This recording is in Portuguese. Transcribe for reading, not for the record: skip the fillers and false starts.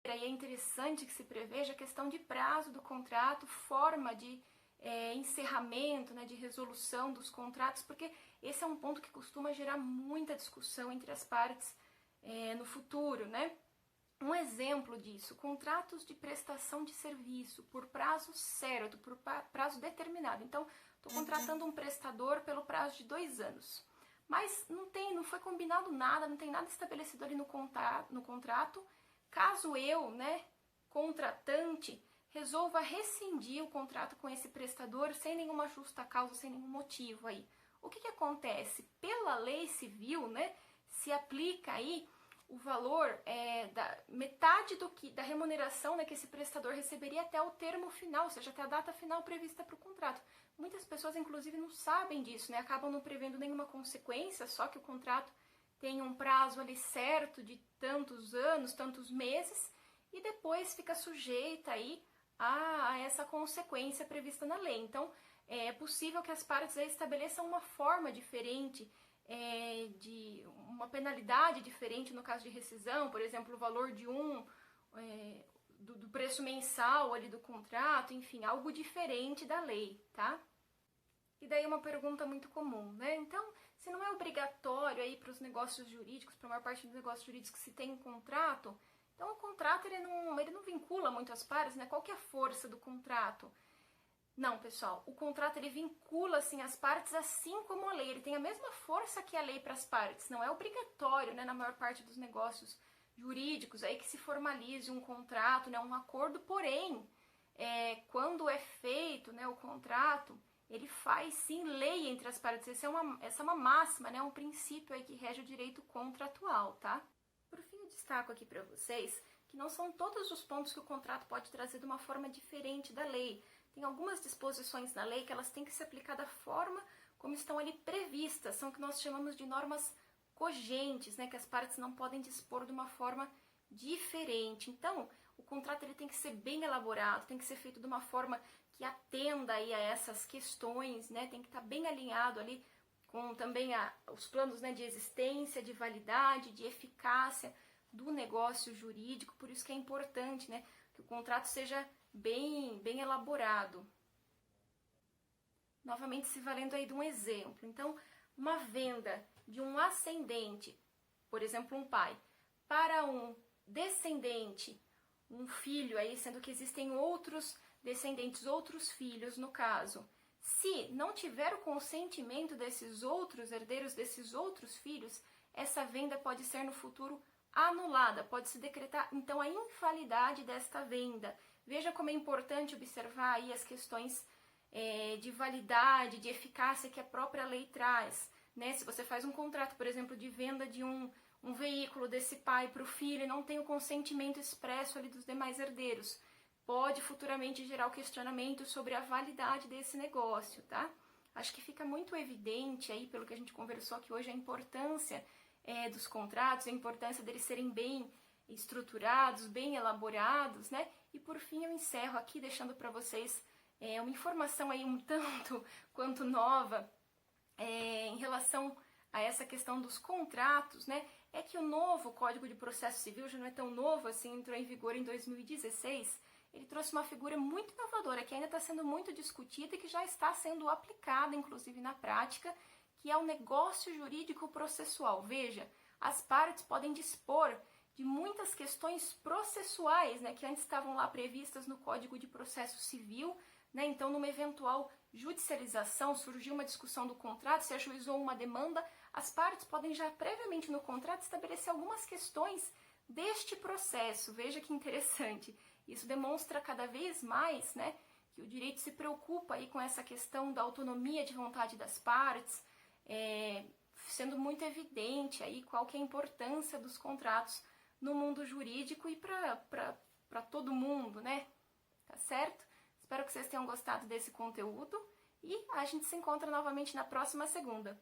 E é interessante que se preveja a questão de prazo do contrato, forma de encerramento, né, de resolução dos contratos, porque esse é um ponto que costuma gerar muita discussão entre as partes no futuro, né? Um exemplo disso, contratos de prestação de serviço por prazo certo, por prazo determinado. Então, estou contratando um prestador pelo prazo de 2 anos. Mas não foi combinado nada, não tem nada estabelecido ali no contrato. Caso eu, né, contratante, resolva rescindir o contrato com esse prestador sem nenhuma justa causa, sem nenhum motivo aí. O que acontece? Pela lei civil, né, se aplica aí o valor da metade da remuneração, né, que esse prestador receberia até o termo final, ou seja, até a data final prevista para o contrato. Muitas pessoas, inclusive, não sabem disso, né, acabam não prevendo nenhuma consequência, só que o contrato tem um prazo ali certo de tantos anos, tantos meses, e depois fica sujeita aí a essa consequência prevista na lei. Então, é possível que as partes aí estabeleçam uma forma diferente, de uma penalidade diferente no caso de rescisão, por exemplo, o valor de do preço mensal ali do contrato, enfim, algo diferente da lei, tá? E daí uma pergunta muito comum, né? Então, se não é obrigatório aí para os negócios jurídicos, para a maior parte dos negócios jurídicos se tem um contrato, então o contrato ele não vincula muito as partes, né? Qual que é a força do contrato? Não, pessoal, o contrato ele vincula assim as partes assim como a lei, ele tem a mesma força que a lei para as partes, não é obrigatório, né, na maior parte dos negócios jurídicos aí que se formalize um contrato, né, um acordo, porém, quando é feito, né, o contrato, ele faz sim lei entre as partes, essa é uma máxima, né, um princípio aí que rege o direito contratual, tá? Por fim, eu destaco aqui para vocês que não são todos os pontos que o contrato pode trazer de uma forma diferente da lei. Tem algumas disposições na lei que elas têm que se aplicar da forma como estão ali previstas, são o que nós chamamos de normas cogentes, né, que as partes não podem dispor de uma forma diferente. Então, o contrato ele tem que ser bem elaborado, tem que ser feito de uma forma que atenda aí a essas questões, né, tem que estar bem alinhado ali com também os planos, né, de existência, de validade, de eficácia do negócio jurídico, por isso que é importante, né, que o contrato seja bem elaborado. Novamente se valendo aí de um exemplo. Então, uma venda de um ascendente, por exemplo, um pai, para um descendente, um filho aí, sendo que existem outros descendentes, outros filhos no caso. Se não tiver o consentimento desses outros herdeiros, desses outros filhos, essa venda pode ser no futuro anulada, pode se decretar então a infalidade desta venda. Veja como é importante observar aí as questões de validade, de eficácia que a própria lei traz, né? Se você faz um contrato, por exemplo, de venda de um veículo desse pai para o filho e não tem o consentimento expresso ali dos demais herdeiros, pode futuramente gerar o questionamento sobre a validade desse negócio, tá? Acho que fica muito evidente aí, pelo que a gente conversou aqui hoje, a importância dos contratos, a importância deles serem bem estruturados, bem elaborados, né? E por fim eu encerro aqui deixando para vocês uma informação aí um tanto quanto nova em relação a essa questão dos contratos, né? É que o novo Código de Processo Civil já não é tão novo assim, entrou em vigor em 2016. Ele trouxe uma figura muito inovadora, que ainda está sendo muito discutida e que já está sendo aplicada, inclusive na prática, que é o negócio jurídico processual. Veja, as partes podem dispor de muitas questões processuais, né, que antes estavam lá previstas no Código de Processo Civil, né? Então, numa eventual judicialização, surgiu uma discussão do contrato, se ajuizou uma demanda, as partes podem já previamente no contrato estabelecer algumas questões deste processo. Veja que interessante. Isso demonstra cada vez mais, né, que o direito se preocupa aí com essa questão da autonomia de vontade das partes, sendo muito evidente aí qual que é a importância dos contratos no mundo jurídico e para todo mundo, né? Tá certo? Espero que vocês tenham gostado desse conteúdo e a gente se encontra novamente na próxima segunda.